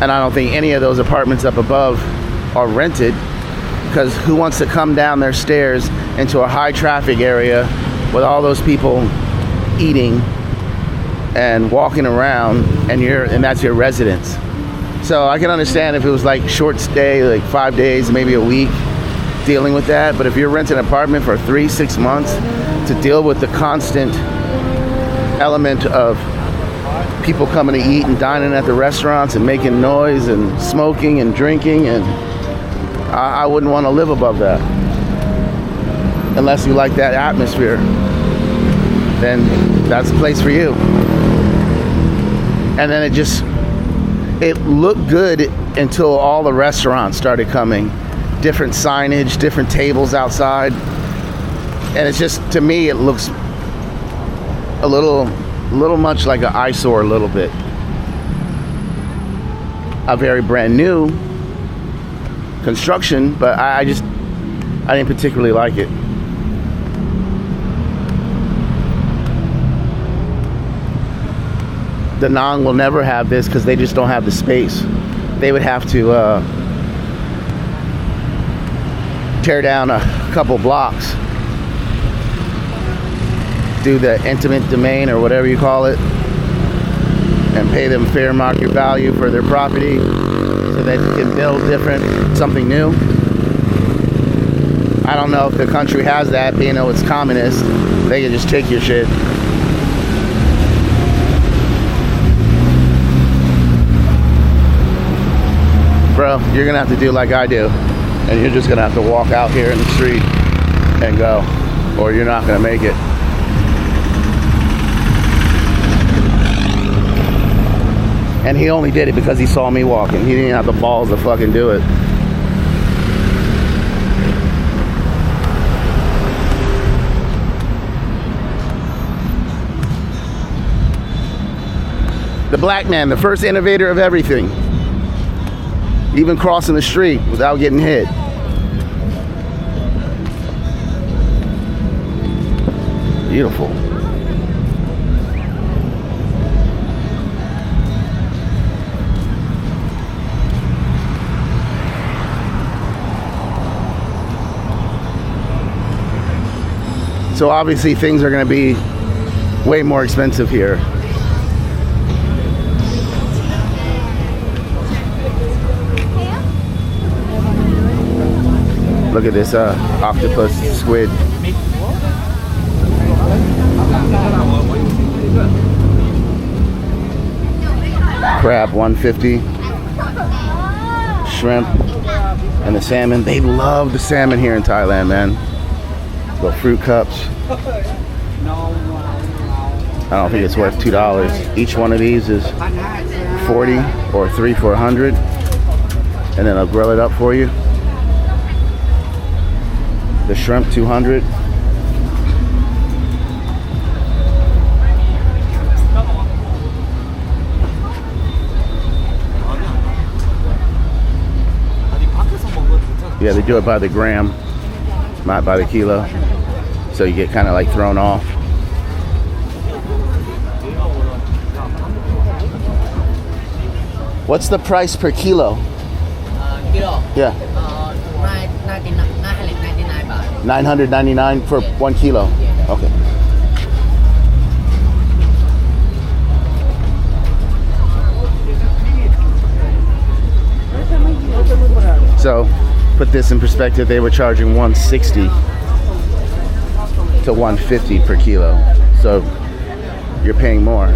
And I don't think any of those apartments up above are rented, because who wants to come down their stairs into a high traffic area with all those people eating and walking around, and that's your residence. So I can understand if it was like short stay, like 5 days, maybe a week, dealing with that. But if you're renting an apartment for 3-6 months to deal with the constant element of people coming to eat and dining at the restaurants and making noise and smoking and drinking, and I wouldn't want to live above that. Unless you like that atmosphere, then that's the place for you. And then it looked good until all the restaurants started coming. Different signage, different tables outside. And it's just, to me, it looks a little much like an eyesore a little bit. A very brand new construction, but I didn't particularly like it. Da Nang will never have this because they just don't have the space. They would have to tear down a couple blocks, do the intimate domain or whatever you call it, and pay them fair market value for their property so they can build something new. I don't know if the country has that, being though it's communist. They can just take your shit. Bro, you're gonna have to do like I do, and you're just gonna have to walk out here in the street and go, or you're not gonna make it. And he only did it because he saw me walking. He didn't have the balls to fucking do it. The black man, the first innovator of everything. Even crossing the street without getting hit. Beautiful. So obviously things are going to be way more expensive here. Look at this octopus squid. Crab $150. Shrimp and the salmon. They love the salmon here in Thailand, man. The fruit cups. I don't think it's worth $2. Each one of these is 40 or 3 for 100, and then I'll grill it up for you. The shrimp 200. Yeah, they do it by the gram, not by the kilo. So you get kind of like thrown off. What's the price per kilo? Kilo? Yeah. 999 for 1 kilo. Okay. So, put this in perspective, they were charging 160 to 150 per kilo. So, you're paying more.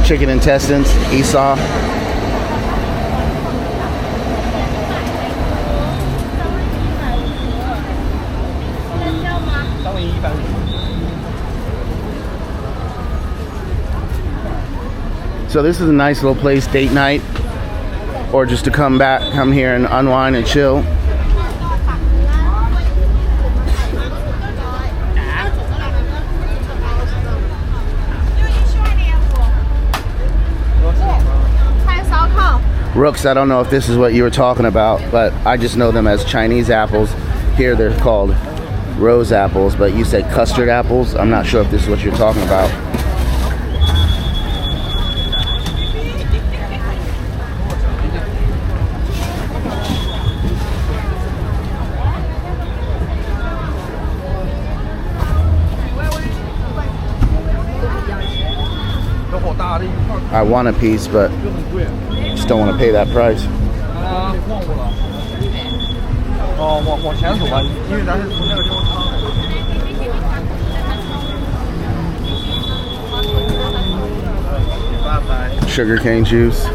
Chicken intestines, Esau. So this is a nice little place, date night, or just to come here and unwind and chill. Rooks, I don't know if this is what you were talking about, but I just know them as Chinese apples. Here they're called rose apples, but you said custard apples. I'm not sure if this is what you're talking about. I want a piece, but just don't want to pay that price. 往前走吧，因为咱是从那个地方插。 Sugar cane juice.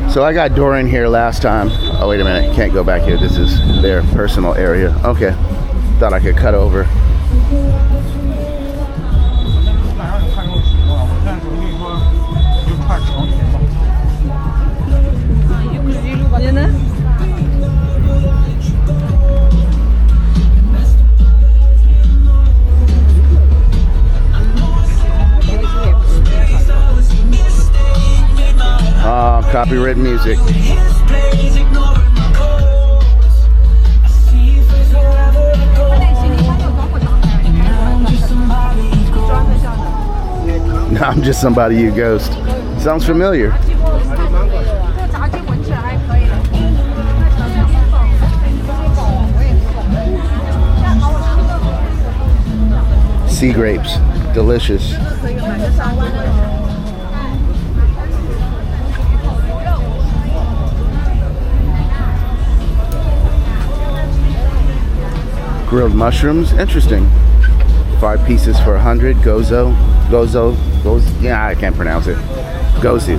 So I got Dorian here last time. Oh, wait a minute. Can't go back here. This is their personal area. Okay. Thought I could cut over. Copyright music. I'm just somebody you ghost. Sounds familiar. Sea grapes, delicious. Grilled mushrooms, interesting. 5 pieces for 100. Gozo. Yeah, I can't pronounce it. Gozu.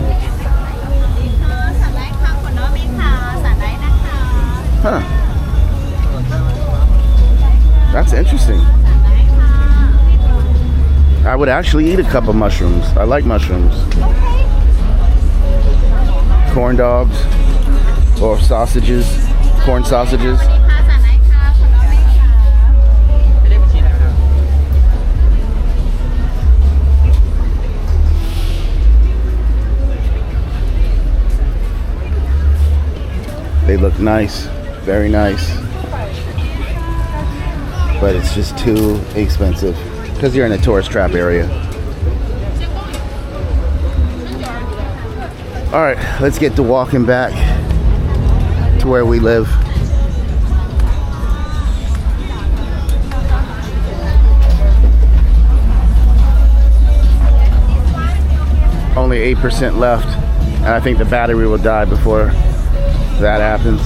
Huh. That's interesting. I would actually eat a cup of mushrooms. I like mushrooms. Corn dogs or sausages, corn sausages. They look nice, very nice, but it's just too expensive because you're in a tourist trap area. All right, let's get to walking back to where we live. Only 8% left, and I think the battery will die before that happens.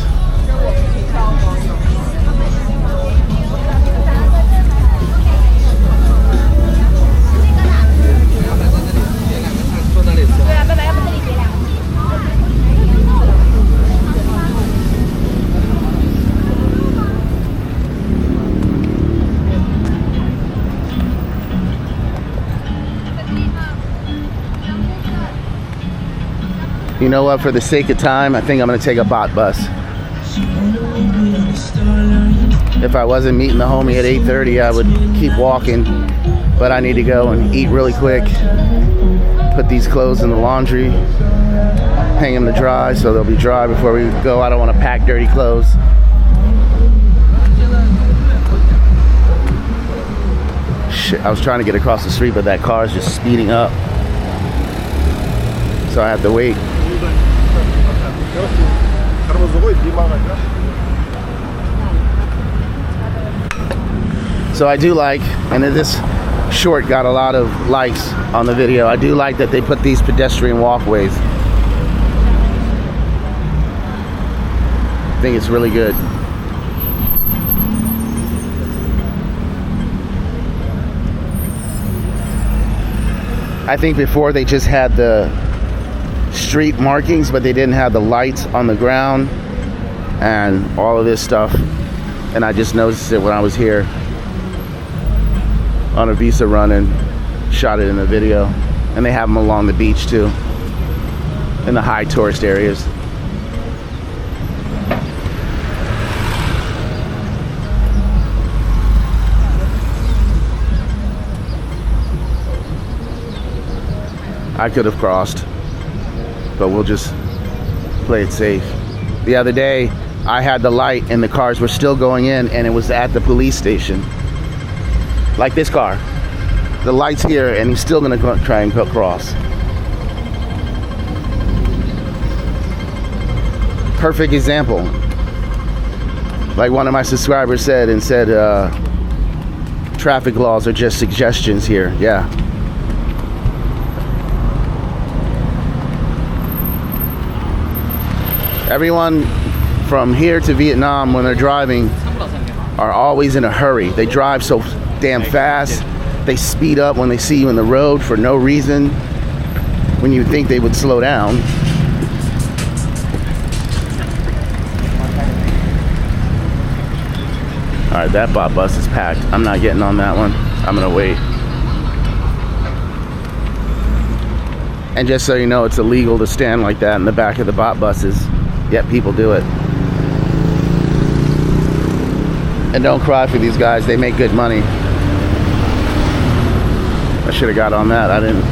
You know what, for the sake of time, I think I'm gonna take a bot bus. If I wasn't meeting the homie at 8:30, I would keep walking, but I need to go and eat really quick, put these clothes in the laundry, hang them to dry so they'll be dry before we go. I don't want to pack dirty clothes. Shit, I was trying to get across the street, but that car is just speeding up, so I have to wait. So I do like, and this short got a lot of likes on the video, I do like that they put these pedestrian walkways. I think it's really good. I think before they just had the street markings, but they didn't have the lights on the ground and all of this stuff, and I just noticed it when I was here on a visa run and shot it in the video. And they have them along the beach too, in the high tourist areas. I could have crossed, but we'll just play it safe. The other day, I had the light and the cars were still going in, and it was at the police station. Like this car. the light's here, and he's still gonna try and go cross. Perfect example. Like one of my subscribers said, traffic laws are just suggestions here. Yeah. Everyone from here to Vietnam, when they're driving, are always in a hurry. They drive so damn fast. They speed up when they see you in the road for no reason, when you think they would slow down. All right, that bot bus is packed. I'm not getting on that one. I'm gonna wait. And just so you know, it's illegal to stand like that in the back of the bot buses, yet people do it. And don't cry for these guys, they make good money. I should have got on that, I didn't.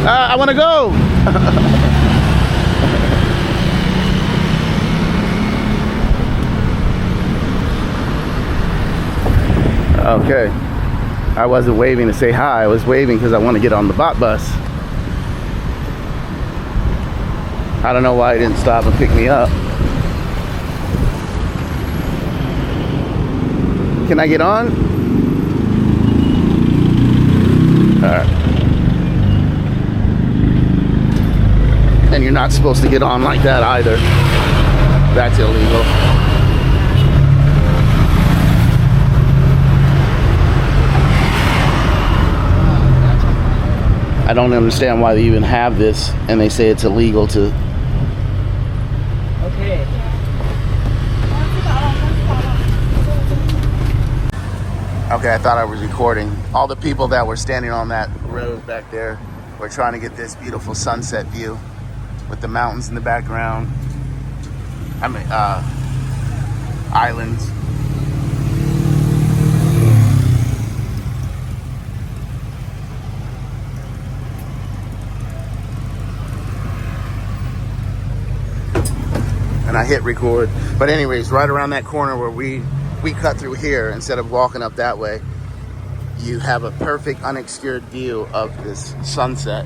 I wanna go! Okay, I wasn't waving to say hi, I was waving because I want to get on the bot bus. I don't know why he didn't stop and pick me up. Can I get on? Alright. And you're not supposed to get on like that either. That's illegal. I don't understand why they even have this, and they say it's illegal to. Okay. Okay, I thought I was recording. All the people that were standing on that road back there were trying to get this beautiful sunset view with the mountains in the background. I mean, islands. And I hit record. But anyways, right around that corner where we cut through here, instead of walking up that way, you have a perfect unobscured view of this sunset,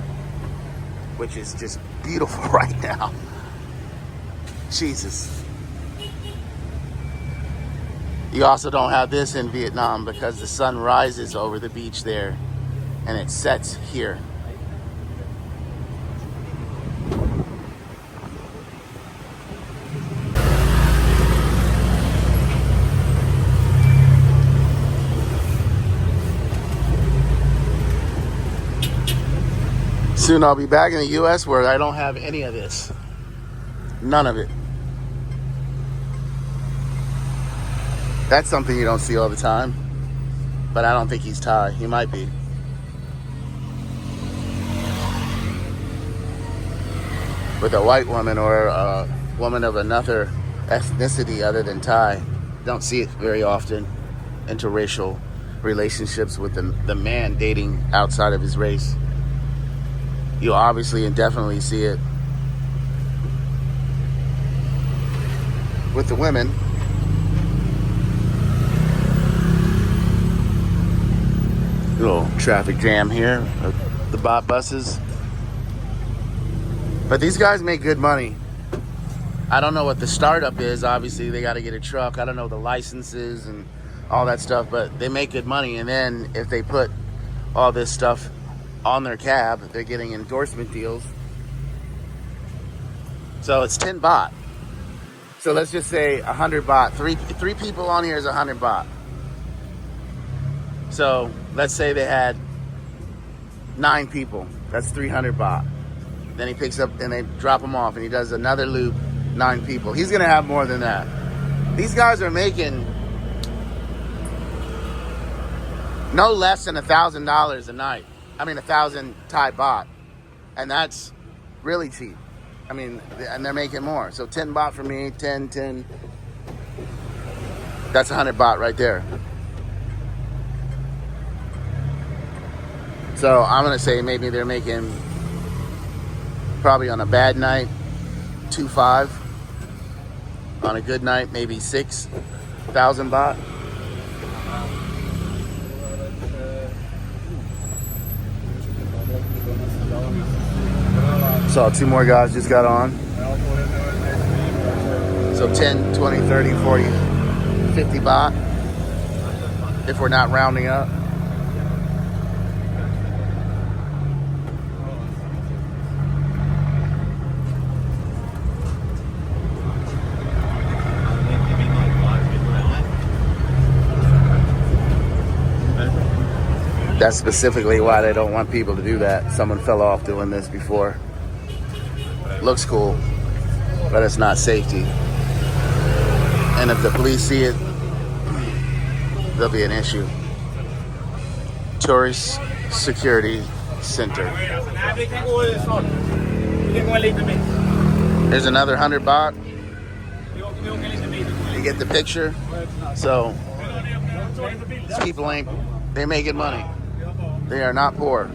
which is just beautiful right now. Jesus. You also don't have this in Vietnam because the sun rises over the beach there and it sets here. Soon I'll be back in the US where I don't have any of this. None of it. That's something you don't see all the time. But I don't think he's Thai. He might be. With a white woman or a woman of another ethnicity other than Thai. Don't see it very often. Interracial relationships with the man dating outside of his race. You obviously and definitely see it with the women. Little traffic jam here, the bot buses. But these guys make good money. I don't know what the startup is. Obviously, they got to get a truck. I don't know the licenses and all that stuff, but they make good money. And then if they put all this stuff on their cab, they're getting endorsement deals. So it's 10 baht. So let's just say 100 baht. Three people on here is 100 baht. So let's say they had 9 people. That's 300 baht. Then he picks up and they drop him off and he does another loop, 9 people. He's gonna have more than that. These guys are making no less than $1,000 a night. I mean, 1,000 Thai baht. And that's really cheap. I mean, and they're making more. So 10 baht for me, 10. That's 100 baht right there. So I'm gonna say maybe they're making, probably on a bad night, 2.5. On a good night, maybe 6. 1,000 baht. Saw two more guys just got on. So 10, 20, 30, 40, 50 baht if we're not rounding up. That's specifically why they don't want people to do that. Someone fell off doing this before. Looks cool, but it's not safety. And if the police see it, there'll be an issue. Tourist Security Center. Here's another 100 baht. You get the picture. So these people they making money. They are not poor.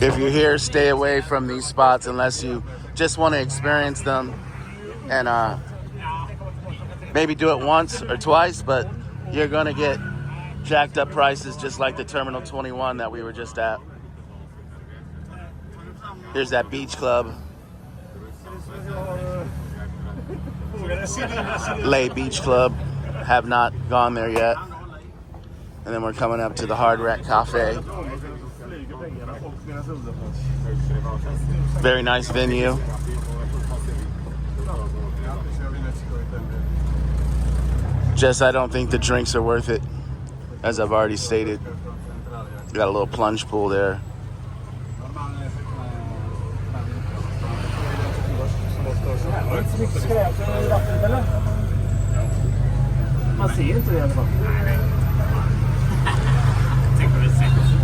If you're here, stay away from these spots unless you just want to experience them and maybe do it once or twice, but you're going to get jacked up prices just like the Terminal 21 that we were just at. There's that beach club. Lay Beach Club. Have not gone there yet. And then we're coming up to the Hard Rock Cafe. Very nice venue. Just I don't think the drinks are worth it, as I've already stated. Got a little plunge pool there.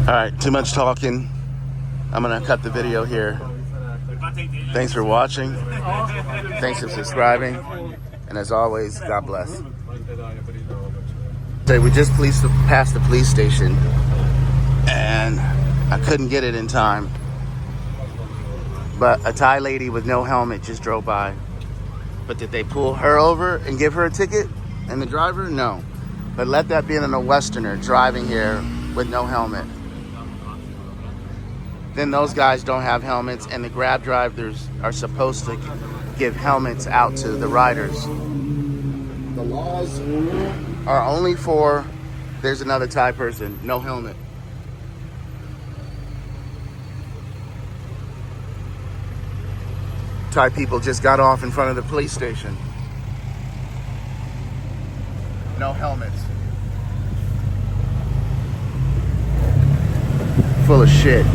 All right, too much talking. I'm gonna cut the video here. Thanks for watching. Thanks for subscribing. And as always, God bless. So we just passed the police station and I couldn't get it in time. But a Thai lady with no helmet just drove by. But did they pull her over and give her a ticket? And the driver? No. But let that be in a Westerner driving here with no helmet. Then those guys don't have helmets, and the Grab drivers are supposed to give helmets out to the riders. The laws are only for, there's another Thai person, no helmet. Thai people just got off in front of the police station. No helmets. Full of shit.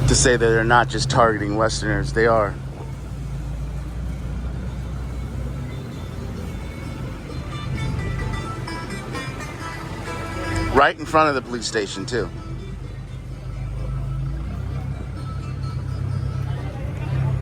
To say that they're not just targeting Westerners, they are. Right in front of the police station too.